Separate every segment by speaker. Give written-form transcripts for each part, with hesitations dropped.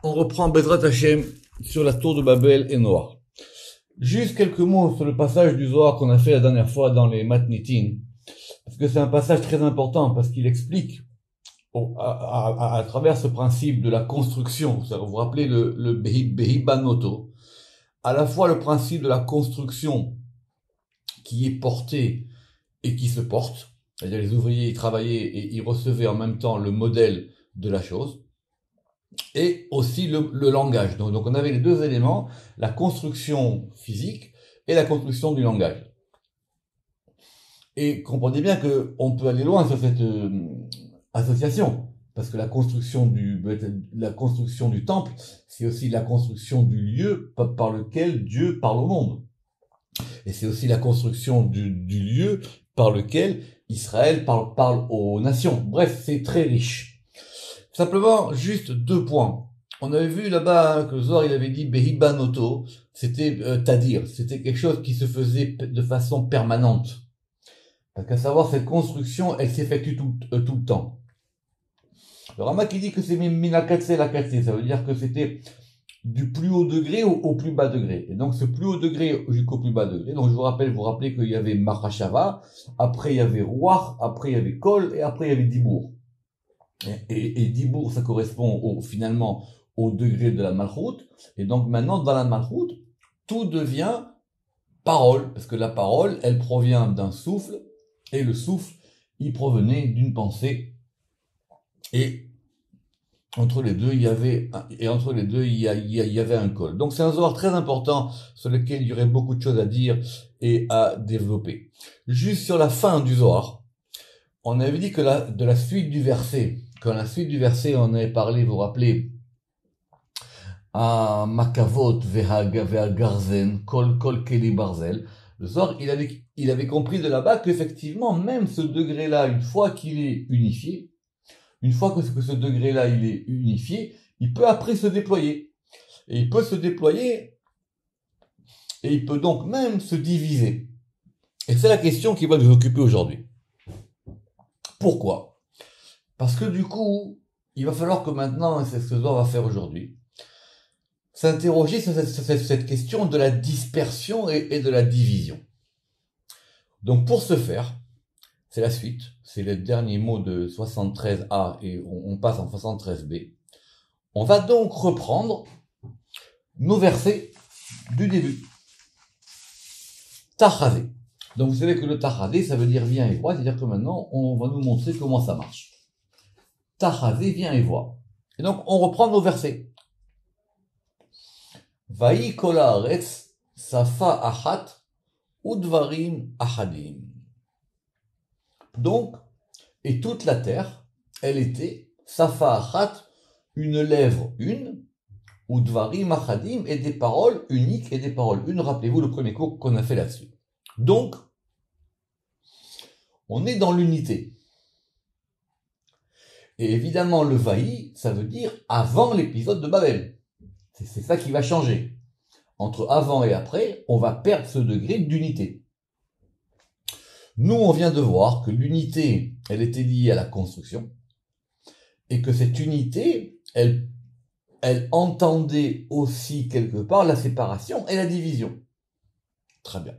Speaker 1: On reprend Bezrat Hashem sur la tour de Babel et Noah. Juste quelques mots sur le passage du Zohar qu'on a fait la dernière fois dans les Matnitin, parce que c'est un passage très important, parce qu'il explique à travers ce principe de la construction, vous vous rappelez le Behibanoto, à la fois le principe de la construction qui est porté et qui se porte, c'est-à-dire les ouvriers ils travaillaient et ils recevaient en même temps le modèle de la chose, et aussi le langage. Donc on avait les deux éléments, la construction physique et la construction du langage. Et comprenez bien qu'on peut aller loin sur cette association, parce que la construction du temple, c'est aussi la construction du lieu par lequel Dieu parle au monde. Et c'est aussi la construction du lieu par lequel Israël parle aux nations. Bref, c'est très riche. Simplement, juste deux points. On avait vu là-bas que Zohar, il avait dit Behibanoto, c'était Tadir, c'était quelque chose qui se faisait de façon permanente. Parce qu'à savoir, cette construction, elle s'effectue tout le temps. Le Rama qui dit que c'est Minakatse la Katse, ça veut dire que c'était du plus haut degré au plus bas degré. Et donc, ce plus haut degré jusqu'au plus bas degré. Donc, je vous rappelez qu'il y avait Mahashava, après il y avait Ruach, après il y avait Kol, et après il y avait Dibour. Et Dibour, ça correspond finalement au degré de la Malchut. Et donc maintenant, dans la Malchut, tout devient parole. Parce que la parole, elle provient d'un souffle. Et le souffle, il provenait d'une pensée. Et entre les deux, il y avait un col. Donc c'est un Zohar très important sur lequel il y aurait beaucoup de choses à dire et à développer. Juste sur la fin du Zohar, on avait dit que de la suite du verset, quand la suite du verset, on avait parlé, vous vous rappelez, à Makavot ve'agarzen, kol keli barzel. Le Zohar, il avait compris de là-bas qu'effectivement, même ce degré-là, une fois qu'il est unifié, une fois que ce degré-là, il est unifié, il peut après se déployer. Et il peut se déployer, et il peut donc même se diviser. Et c'est la question qui va nous occuper aujourd'hui. Pourquoi? Parce que du coup, il va falloir que maintenant, et c'est ce que Zohar va faire aujourd'hui, s'interroger sur cette question de la dispersion et de la division. Donc pour ce faire, c'est la suite, c'est le dernier mot de 73a et on passe en 73b. On va donc reprendre nos versets du début. Tachazé. Donc vous savez que le tachazé, ça veut dire viens et vois, c'est-à-dire que maintenant, on va nous montrer comment ça marche. Tachazé, viens et vois. Et donc, on reprend nos versets. Vaï kol haaretz safa achat udvarim achadim. Donc, et toute la terre, elle était safa achat, une lèvre une, udvarim achadim, et des paroles uniques et des paroles une. Rappelez-vous le premier cours qu'on a fait là-dessus. Donc, on est dans l'unité. Et évidemment, le vaï, ça veut dire avant l'épisode de Babel. C'est ça qui va changer. Entre avant et après, on va perdre ce degré d'unité. Nous, on vient de voir que l'unité, elle était liée à la construction, et que cette unité, elle entendait aussi quelque part la séparation et la division. Très bien.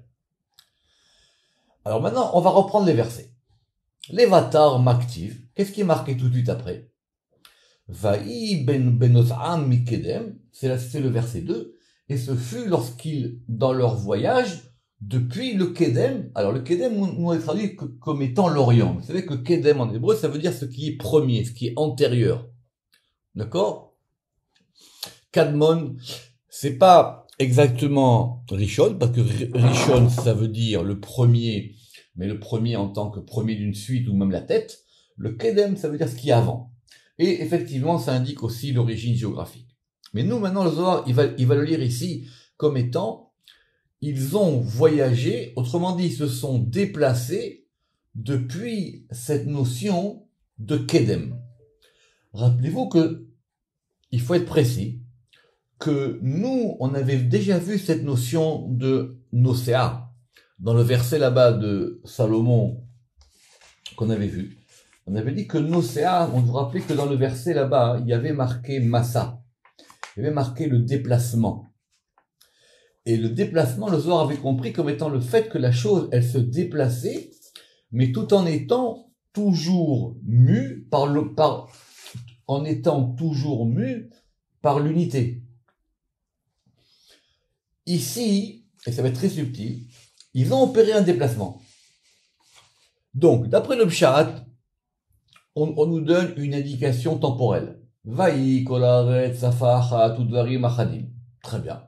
Speaker 1: Alors maintenant, on va reprendre les versets. Levatar maktiv, qu'est-ce qui est marqué tout de suite après? Vaï benot'am mikedem, c'est le verset 2, et ce fut lorsqu'ils, dans leur voyage, depuis le Kedem, alors le Kedem, nous on est traduit comme étant l'Orient. Vous savez que Kedem en hébreu, ça veut dire ce qui est premier, ce qui est antérieur. D'accord? Kadmon, c'est pas exactement Rishon, parce que Rishon, ça veut dire le premier, mais le premier en tant que premier d'une suite ou même la tête. Le Kedem, ça veut dire ce qui est avant. Et effectivement, ça indique aussi l'origine géographique. Mais nous, maintenant, le Zohar, il va le lire ici comme étant, ils ont voyagé, autrement dit, ils se sont déplacés depuis cette notion de Kedem. Rappelez-vous que, il faut être précis, que nous, on avait déjà vu cette notion de Nosea, dans le verset là-bas de Salomon, qu'on avait vu. On avait dit que Nosea, on vous rappelait que dans le verset là-bas, il y avait marqué Massa. il y avait marqué le déplacement. Et le déplacement, le Zohar avait compris comme étant le fait que la chose, elle se déplaçait, mais tout en étant toujours mue en étant toujours mue par l'unité. Ici, et ça va être très subtil, ils ont opéré un déplacement. Donc, d'après le Pshat, on nous donne une indication temporelle. Vaï, kolaret, safaha, tudvarim, achadim. Très bien.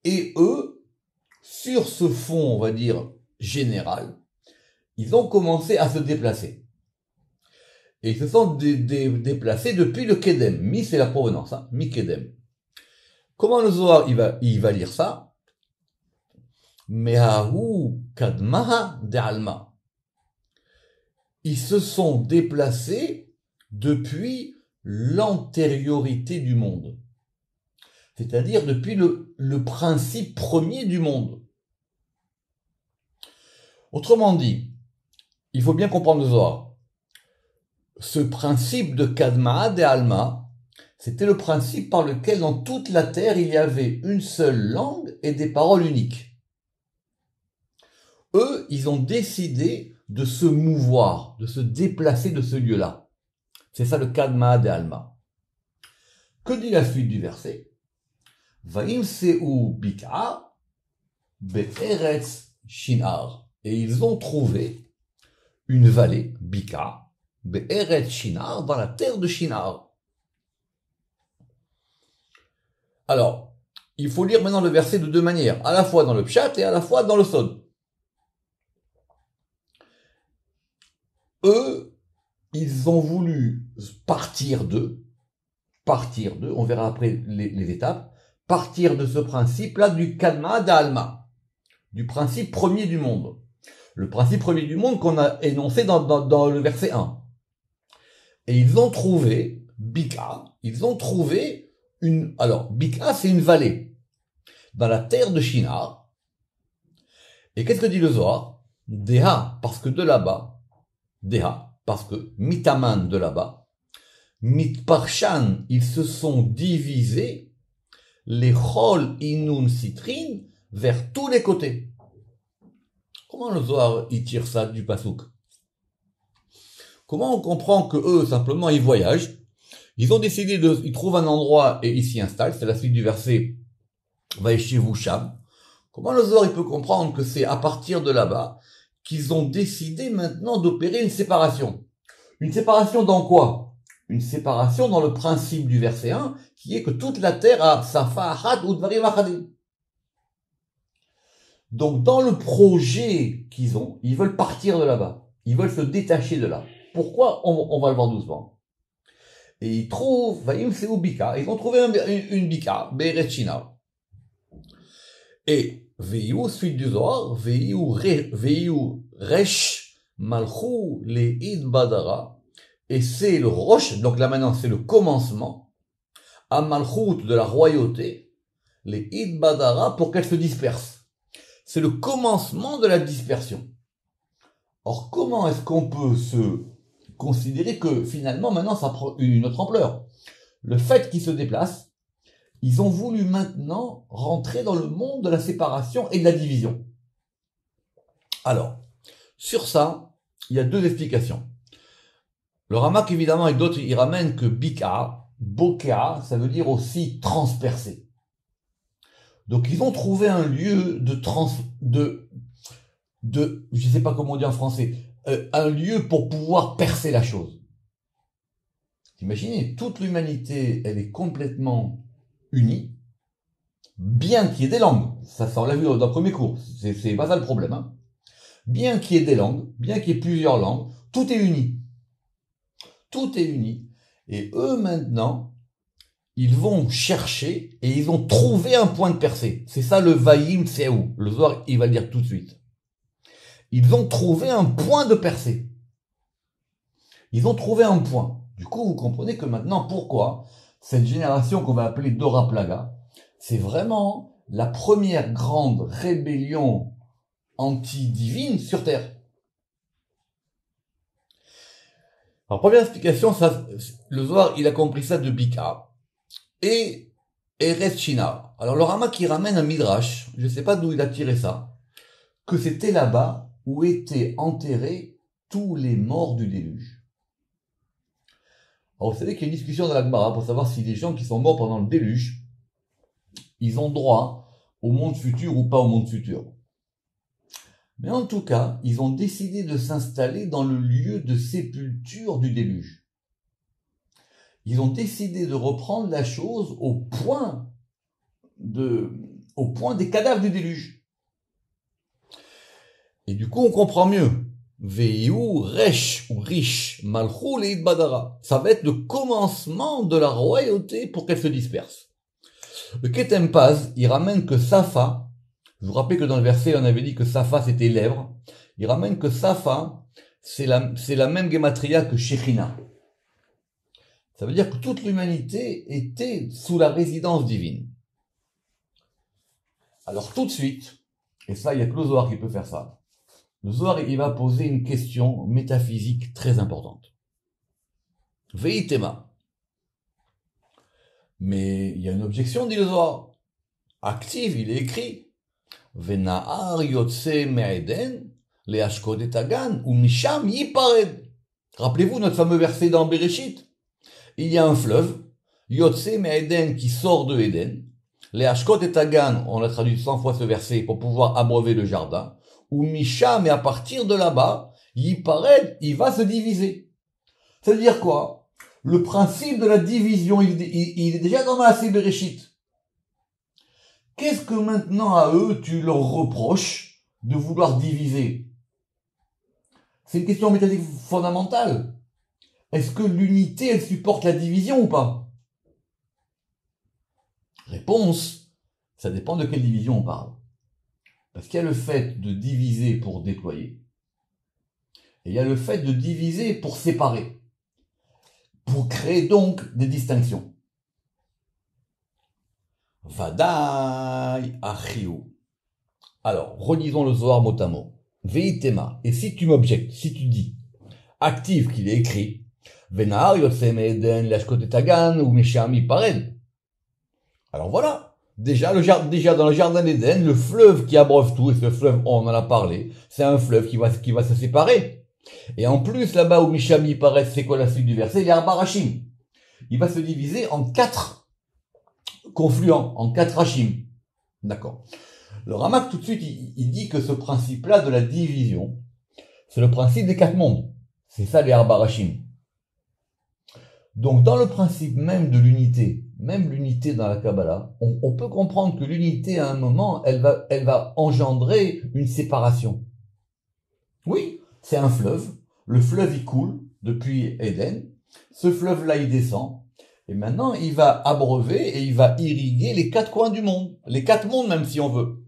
Speaker 1: Et eux, sur ce fond, on va dire, général, ils ont commencé à se déplacer. Et ils se sont déplacés depuis le Kedem. Mi, c'est la provenance, hein, mi Kedem. Comment le Zohar, il va lire ça? Mehahu kadmaha de alma. Ils se sont déplacés depuis l'antériorité du monde. C'est-à-dire depuis le principe premier du monde. Autrement dit, il faut bien comprendre le Zohar. Ce principe de Kadma, de Alma, c'était le principe par lequel dans toute la terre il y avait une seule langue et des paroles uniques. Eux, ils ont décidé de se mouvoir, de se déplacer de ce lieu-là. C'est ça le Kadma, de Alma. Que dit la suite du verset? Vaimseu bika be'eretz shinar. Et ils ont trouvé une vallée, bika, be'eretz shinar, dans la terre de Shinar. Alors, il faut lire maintenant le verset de deux manières, à la fois dans le Pshat et à la fois dans le Sod. Eux, ils ont voulu partir d'eux, on verra après les étapes, partir de ce principe-là du Kadma d'Alma, du principe premier du monde. Le principe premier du monde qu'on a énoncé dans le verset 1. Et ils ont trouvé Bika, alors Bika c'est une vallée dans la terre de Shinar. Et qu'est-ce que dit le Zohar? Deha, parce que de là-bas, Deha, parce que Mitaman de là-bas, Mitparshan, ils se sont divisés, les Chol Inun Citrin, vers tous les côtés. Comment le Zohar y tire ça du pasouk? Comment on comprend que eux, simplement, ils voyagent, ils ont décidé ils trouvent un endroit et ils s'y installent, c'est la suite du verset Vaeshevu Sham. Comment le Zohar il peut comprendre que c'est à partir de là-bas qu'ils ont décidé maintenant d'opérer une séparation? Une séparation dans quoi? Une séparation dans le principe du verset 1, qui est que toute la terre a Safa Achat ou Dvarim Achadim. Donc dans le projet qu'ils ont, ils veulent partir de là-bas. Ils veulent se détacher de là. Pourquoi? On va le voir doucement. Et ils trouvent, Vaimseu bika, ils ont trouvé une bika, Be'eretz Shinar. Et Veiu, suite du Zohar, Veiu Resh Malchou Le'id Badara. Et c'est le Rosh, donc là maintenant c'est le commencement, à Malchut de la royauté, Le'id Badara, pour qu'elle se disperse. C'est le commencement de la dispersion. Or, comment est-ce qu'on peut se considérer que finalement maintenant ça prend une autre ampleur? Le fait qu'ils se déplacent, ils ont voulu maintenant rentrer dans le monde de la séparation et de la division. Alors, sur ça, il y a deux explications. Le Ramak, évidemment, et d'autres, il ramène que Bika, Boka, ça veut dire aussi transpercer. Donc, ils ont trouvé un lieu je sais pas comment on dit en français, un lieu pour pouvoir percer la chose. Imaginez, toute l'humanité, elle est complètement unie, bien qu'il y ait des langues. Ça, on l'a vu dans le premier cours. C'est pas ça le problème, hein. Bien qu'il y ait des langues, bien qu'il y ait plusieurs langues, tout est uni. Tout est uni. Et eux, maintenant, ils vont chercher et ils ont trouvé un point de percée. C'est ça le Vaïm Tseou. Le Zohar, il va le dire tout de suite. Ils ont trouvé un point de percée. Ils ont trouvé un point. Du coup, vous comprenez que maintenant, pourquoi cette génération qu'on va appeler Dora Plaga, c'est vraiment la première grande rébellion anti-divine sur Terre. Alors, première explication, ça, le Zohar, il a compris ça de Bika. et Eretz Shinar. Alors le Rama qui ramène un midrash, je ne sais pas d'où il a tiré ça, que c'était là-bas où étaient enterrés tous les morts du déluge. Alors vous savez qu'il y a une discussion dans la Gemara pour savoir si les gens qui sont morts pendant le déluge, ils ont droit au monde futur ou pas au monde futur. Mais en tout cas, ils ont décidé de s'installer dans le lieu de sépulture du déluge. Ils ont décidé de reprendre la chose au point des cadavres du déluge. Et du coup, on comprend mieux. Veiu resh ou riche malchou leid badara. Ça va être le commencement de la royauté pour qu'elle se disperse. Le Ketem Paz, il ramène que Safa, je vous rappelle que dans le verset, on avait dit que Safa c'était lèvres. Il ramène que Safa, c'est la même gematria que Shechina. Ça veut dire que toute l'humanité était sous la résidence divine. Alors tout de suite, et ça, il n'y a que le Zohar qui peut faire ça. Le Zohar, il va poser une question métaphysique très importante. Veitema. Mais il y a une objection, dit le Zohar. Active, il est écrit. Venahar yotse me'eden le'ashkod et hagan ou misham yipared. Rappelez-vous notre fameux verset dans Bereshit. Il y a un fleuve, yotse me'eden, qui sort de Éden. Le'ashkod et hagan, on a traduit 100 fois ce verset pour pouvoir abreuver le jardin. Ou misham, et à partir de là-bas, yipared, il va se diviser. Ça veut dire quoi? Le principe de la division, il est déjà dans la Bereshit. Qu'est-ce que maintenant à eux tu leur reproches de vouloir diviser? C'est une question métaphysique fondamentale. Est-ce que l'unité, elle supporte la division ou pas? Réponse, ça dépend de quelle division on parle. Parce qu'il y a le fait de diviser pour déployer, et il y a le fait de diviser pour séparer, pour créer donc des distinctions. Vadai achiou. Alors, relisons le Zohar mot à mot. Veitema. Et si tu m'objectes, si tu dis, active qu'il est écrit, Venahar yotsem eden lashkot et hagan ou mishami pared. Alors voilà. Déjà dans le jardin d'Éden, le fleuve qui abreuve tout, et ce fleuve, on en a parlé, c'est un fleuve qui va se séparer. Et en plus, là-bas où mishami pared, c'est quoi la suite du verset? Il y a Barachim. Il va se diviser en 4 confluents, en 4 rachim. D'accord. Le Ramak, tout de suite, il dit que ce principe-là de la division, c'est le principe des 4 mondes. C'est ça les Arba Rachim. Donc, dans le principe même de l'unité, même l'unité dans la Kabbalah, on peut comprendre que l'unité, à un moment, elle va engendrer une séparation. Oui, c'est un fleuve. Le fleuve, il coule depuis Éden. Ce fleuve-là, il descend. Et maintenant, il va abreuver et il va irriguer les 4 coins du monde. Les 4 mondes, même si on veut.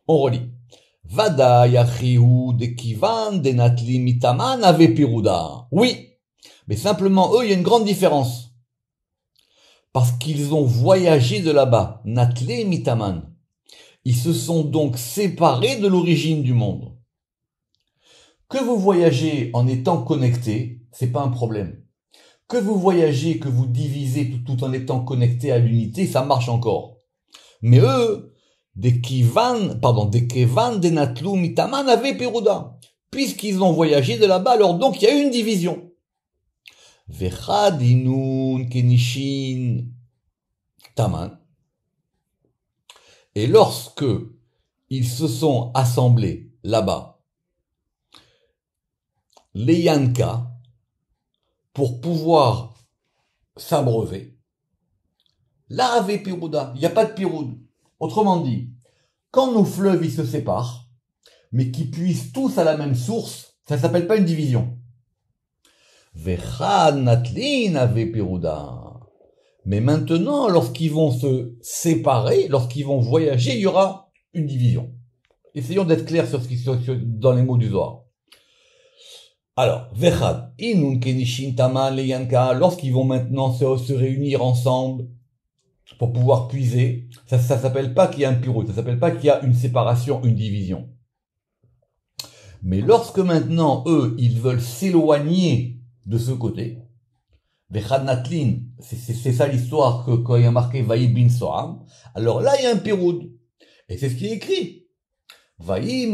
Speaker 1: On relit. Vada yachihu de kivan de natli mitaman ave piruda. Oui. Mais simplement, eux, il y a une grande différence. Parce qu'ils ont voyagé de là-bas. Natli mitaman. Ils se sont donc séparés de l'origine du monde. Que vous voyagez en étant connecté, c'est pas un problème. Que vous voyagez, que vous divisez tout en étant connecté à l'unité, ça marche encore. Mais eux, des kevan de natlu mitaman ave peruda. Puisqu'ils ont voyagé de là-bas, alors donc il y a eu une division. Vechad inun kenishin taman. Et lorsque ils se sont assemblés là-bas, les Yanka, pour pouvoir s'abreuver, là avait Pirouda, il n'y a pas de Piroud. Autrement dit, quand nos fleuves ils se séparent, mais qui puissent tous à la même source, ça s'appelle pas une division. Vechad natlin avait Pirouda. Mais maintenant, lorsqu'ils vont se séparer, lorsqu'ils vont voyager, il y aura une division. Essayons d'être clairs sur ce qui dans les mots du Zohar. Alors, Vechad, Inun Kenishin Taman le Yanka, lorsqu'ils vont maintenant se réunir ensemble pour pouvoir puiser, ça s'appelle pas qu'il y a un pyrou, ça s'appelle pas qu'il y a une séparation, une division. Mais lorsque maintenant, eux, ils veulent s'éloigner de ce côté, Vechad Natlin, c'est ça l'histoire que quand il y a marqué Vaï bin Soham. Alors là, il y a un péroud. Et c'est ce qui est écrit. Vaï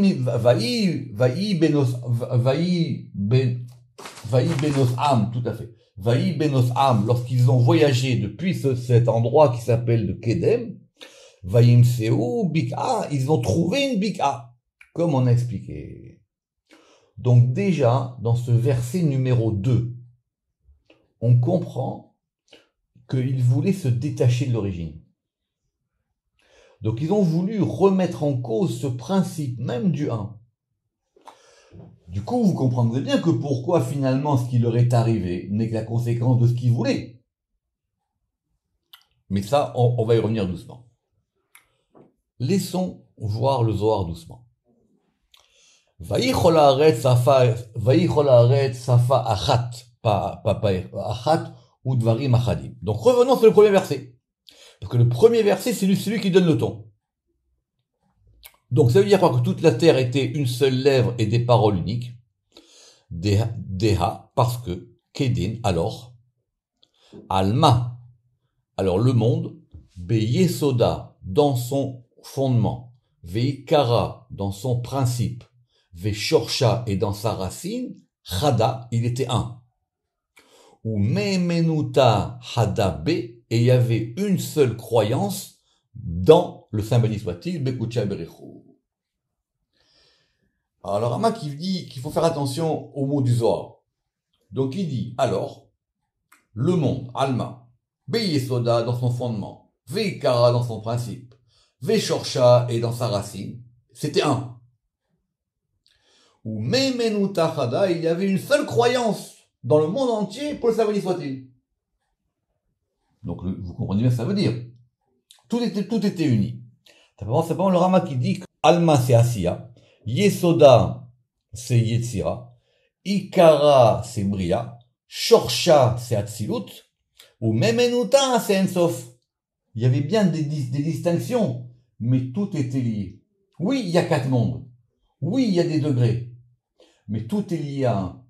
Speaker 1: benos am, tout à fait. Vaï benos am, lorsqu'ils ont voyagé depuis cet endroit qui s'appelle le Kedem, Vaïm Seu Bik'a, ils ont trouvé une Bik'a, comme on a expliqué. Donc déjà, dans ce verset numéro 2, on comprend qu'ils voulaient se détacher de l'origine. Donc ils ont voulu remettre en cause ce principe même du 1. Du coup, vous comprendrez bien que pourquoi finalement ce qui leur est arrivé n'est que la conséquence de ce qu'ils voulaient. Mais ça, on va y revenir doucement. Laissons voir le Zohar doucement. Vayichol haaretz safa achat, pas achat ou dvarim achadim. Donc revenons sur le premier verset. Parce que le premier verset, c'est celui qui donne le ton. Donc ça veut dire quoi? Que toute la terre était une seule lèvre et des paroles uniques. Deha, parce que, Kedin, alors, Alma, alors le monde, Beyesoda, dans son fondement, Veikara, dans son principe, Veshorcha, et dans sa racine, Chada, il était un. Ou Memenuta Hada Be, et il y avait une seule croyance dans le Saint béni soit-il, Bekucha Berechou. Alors, Rama qui dit qu'il faut faire attention aux mots du Zohar. Donc, il dit, alors, le monde, Alma, Beyesoda dans son fondement, Veikara dans son principe, Veshorcha et dans sa racine, c'était un. Ou Memenuta Chada, il y avait une seule croyance dans le monde entier pour le Saint béni soit-il. Donc, vous comprenez bien ce que ça veut dire. Tout était uni. C'est pas le Rama qui dit que Alma c'est Asiya, Yesoda c'est Yetzira, Ikara c'est Bria, Shorsha c'est Atzilut, ou Memenuta c'est Ensof. Il y avait bien des distinctions, mais tout était lié. Oui, il y a 4 mondes. Oui, il y a des degrés. Mais tout est lié à un.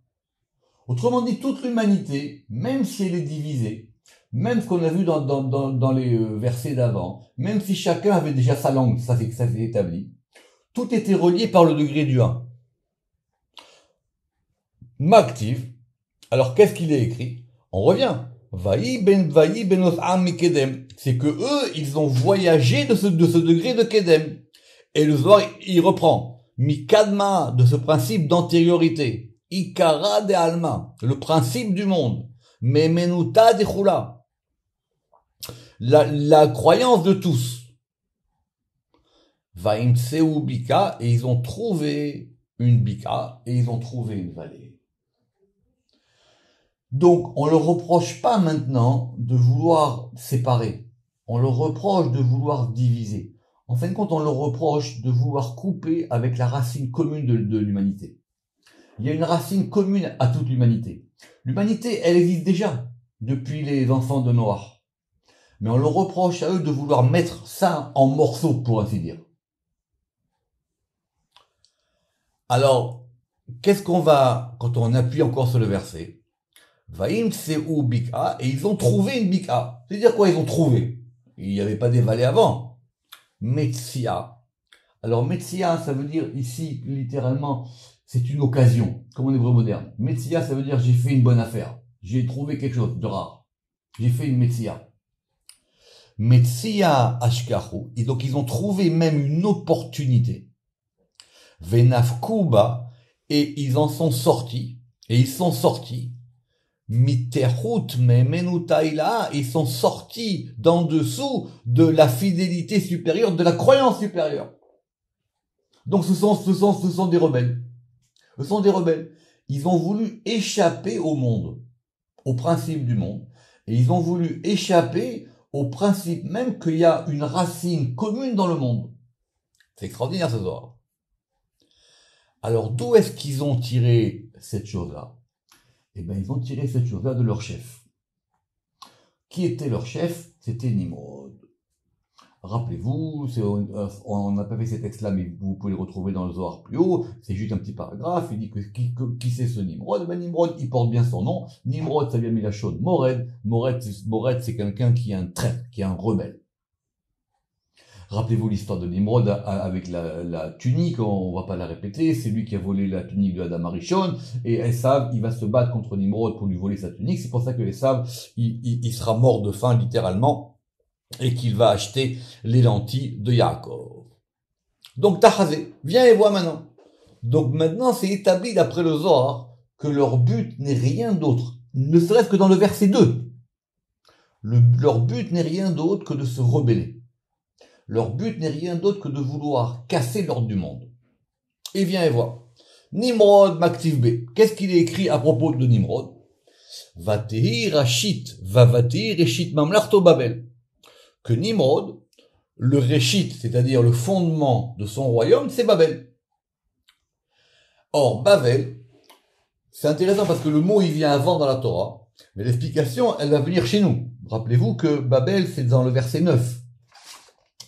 Speaker 1: Autrement dit, toute l'humanité, même si elle est divisée, même ce qu'on a vu dans les versets d'avant, même si chacun avait déjà sa langue, ça s'est établi, tout était relié par le degré du 1. M'active. Alors qu'est-ce qu'il est écrit? On revient. Vaï benos am mikedem. C'est que eux, ils ont voyagé de ce degré de kedem. Et le Zohar, il reprend. Mikadma, de ce principe d'antériorité. Ikara de alma, le principe du monde. Memenuta de chula. La croyance de tous. Vaim Seu Bika, et ils ont trouvé une Bika, et ils ont trouvé une vallée. Donc, on leur reproche pas maintenant de vouloir séparer. On leur reproche de vouloir diviser. En fin de compte, on leur reproche de vouloir couper avec la racine commune de l'humanité. Il y a une racine commune à toute l'humanité. L'humanité, elle existe déjà depuis les enfants de Noah. Mais on leur reproche à eux de vouloir mettre ça en morceaux, pour ainsi dire. Alors, qu'est-ce qu'on va, quand on appuie encore sur le verset, Vaïm Seu Bika, et ils ont trouvé une Bika. C'est-à-dire quoi, ils ont trouvé? Il n'y avait pas des vallées avant. Metsia. Alors, Metsia, ça veut dire ici, littéralement, c'est une occasion, comme en hébreu moderne. Metsia, ça veut dire j'ai fait une bonne affaire. J'ai trouvé quelque chose de rare. J'ai fait une Metsia. Metsia Ashkahu. Et donc, ils ont trouvé même une opportunité. Venafkuba, et ils en sont sortis, et ils sont sortis, Miterhut memenutaila, ils sont sortis d'en dessous de la fidélité supérieure, de la croyance supérieure. Donc ce sont des rebelles. Ce sont des rebelles. Ils ont voulu échapper au monde, au principe du monde, et ils ont voulu échapper au principe même qu'il y a une racine commune dans le monde. C'est extraordinaire ce soir. Alors, d'où est-ce qu'ils ont tiré cette chose-là? Eh bien, ils ont tiré cette chose-là de leur chef. Qui était leur chef? C'était Nimrod. Rappelez-vous, on n'a pas fait ces textes-là, mais vous pouvez les retrouver dans le Zohar plus haut. C'est juste un petit paragraphe. Il dit que qui c'est ce Nimrod? Ben Nimrod, il porte bien son nom. Nimrod, ça vient de la chaude. Mored, c'est quelqu'un qui est un traître, qui est un rebelle. Rappelez-vous l'histoire de Nimrod avec la tunique, on va pas la répéter, c'est lui qui a volé la tunique de Adam Arishon, et Esav, il va se battre contre Nimrod pour lui voler sa tunique, c'est pour ça que Esav, il sera mort de faim littéralement, et qu'il va acheter les lentilles de Yaakov. Donc Tahazé, viens et vois maintenant. Donc maintenant c'est établi d'après le Zohar que leur but n'est rien d'autre, ne serait-ce que dans le verset 2. Leur but n'est rien d'autre que de se rebeller. Leur but n'est rien d'autre que de vouloir casser l'ordre du monde. Et viens et vois. Nimrod Maktiv B. Qu'est-ce qu'il est écrit à propos de Nimrod? Vatehi Rashit, Vavatehi Reshit Mamlarto Babel. Que Nimrod, le Reshit, c'est-à-dire le fondement de son royaume, c'est Babel. Or, Babel, c'est intéressant parce que le mot il vient avant dans la Torah, mais l'explication, elle va venir chez nous. Rappelez-vous que Babel, c'est dans le verset 9.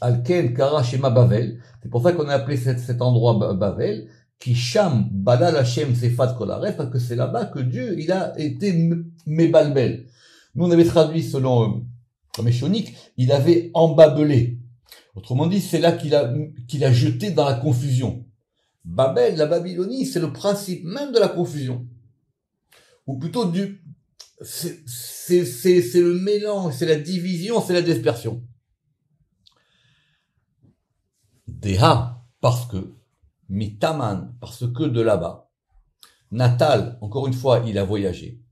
Speaker 1: Alken Kara Shema Bavel. C'est pour ça qu'on a appelé cet endroit Bavel, qui Sham Balal Hashem Sefat Kolaret, parce que c'est là-bas que Dieu, il a été Mebalbel. Nous, on avait traduit selon Méchonique, il avait embabelé. Autrement dit, c'est là qu'il a jeté dans la confusion. Babel, la Babylonie, c'est le principe même de la confusion. Ou plutôt c'est le mélange, c'est la division, c'est la dispersion. Deha, parce que, Mitaman, parce que de là-bas, Natal, encore une fois, il a voyagé,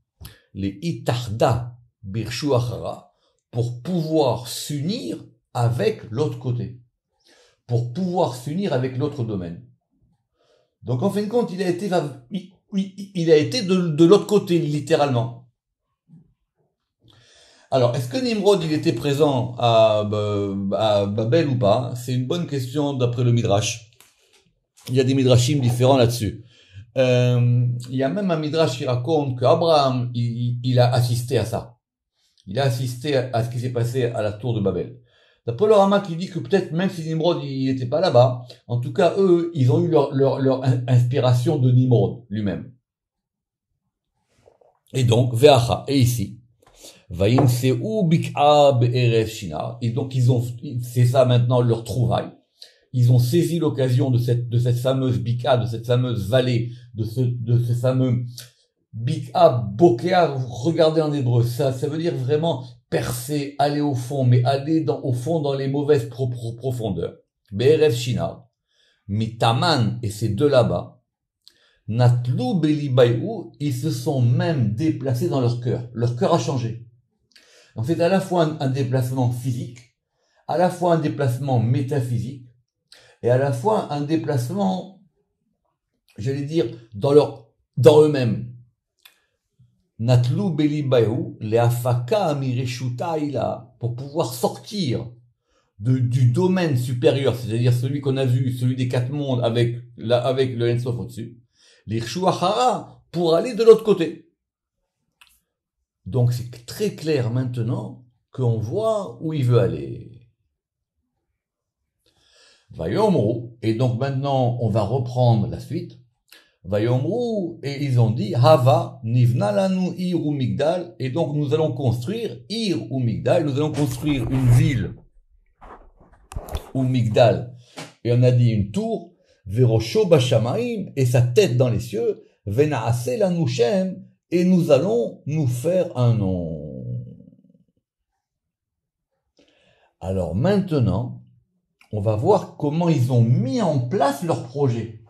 Speaker 1: les Itarda, Birshu Achara, pour pouvoir s'unir avec l'autre côté, pour pouvoir s'unir avec l'autre domaine. Donc en fin de compte, il a été de l'autre côté, littéralement. Alors, est-ce que Nimrod, il était présent à Babel ou pas? C'est une bonne question d'après le Midrash. Il y a des Midrashim différents là-dessus. Il y a même un Midrash qui raconte qu'Abraham, il a assisté à ça. Il a assisté à ce qui s'est passé à la tour de Babel. D'après le Rama qui dit que peut-être même si Nimrod, il n'était pas là-bas, en tout cas, eux, ils ont eu leur inspiration de Nimrod lui-même. Et donc, Ve'acha, et ici, et donc c'est ça maintenant leur trouvaille. Ils ont saisi l'occasion de cette fameuse bika, de cette fameuse vallée, de ce fameux bika, bokea. Regardez en hébreu, ça veut dire vraiment percer, aller au fond, mais aller au fond dans les mauvaises profondeurs. Be'erev shina, mitaman, et ces deux là-bas, natlu belibayou, ils se sont même déplacés dans leur cœur. Leur cœur a changé. Donc c'est à la fois un déplacement physique, à la fois un déplacement métaphysique, et à la fois un déplacement, j'allais dire, dans eux-mêmes. Natlu beli bayu leafaka mireshuta ila, pour pouvoir sortir du domaine supérieur, c'est-à-dire celui qu'on a vu, celui des quatre mondes avec le Ein Sof au-dessus, l'irshu achara, pour aller de l'autre côté. Donc c'est très clair maintenant qu'on voit où il veut aller. Vayomru, et donc maintenant on va reprendre la suite. Vayomru, et ils ont dit Hava nivna lanu ir ou migdal, et donc nous allons construire ir ou migdal, nous allons construire une ville ou migdal, et on a dit une tour, verosho bashamaim, et sa tête dans les cieux, venaase lanu shem, et nous allons nous faire un nom. Alors maintenant, on va voir comment ils ont mis en place leur projet.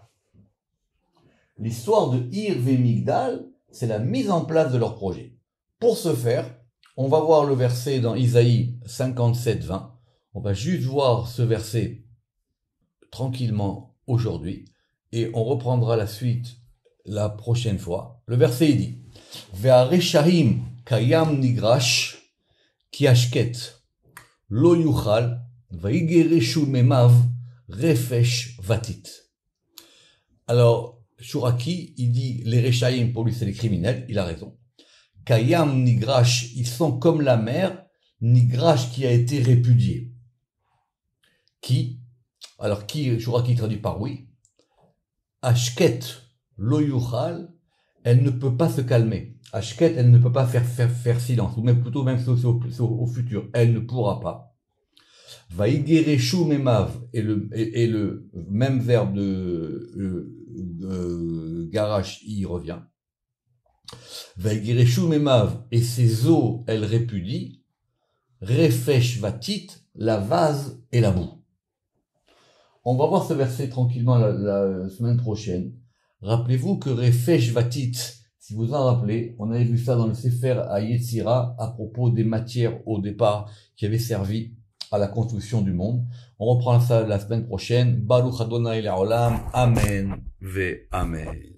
Speaker 1: L'histoire de Ir ve Migdal, c'est la mise en place de leur projet. Pour ce faire, on va voir le verset dans Isaïe 57-20. On va juste voir ce verset tranquillement aujourd'hui et on reprendra la suite la prochaine fois. Le verset il dit Ve'areshahim kayam nigrash ki ashket lo yuchal vaigereshu memav refesh vatit. Alors Shuraki il dit les Reshaim, pour lui c'est les criminels, il a raison. Kayam nigrash, ils sont comme la mer, nigrash qui a été répudiée. Qui, alors qui, je crois qu'il traduit par oui, Ashket lo yuchal, elle ne peut pas se calmer. Ashket, elle ne peut pas faire silence, ou même plutôt même au futur, elle ne pourra pas. Vaïgereshu memav, et le même verbe de garash y revient. Vaïgereshu memav, et ses eaux, elle répudie. Refesh vatit, la vase et la boue. On va voir ce verset tranquillement la semaine prochaine. Rappelez-vous que Refesh vatit, si vous en rappelez, on avait vu ça dans le Sefer à Yetzira à propos des matières au départ qui avaient servi à la construction du monde. On reprend ça la semaine prochaine. Baruch Adonai Le'olam. Amen ve Amen.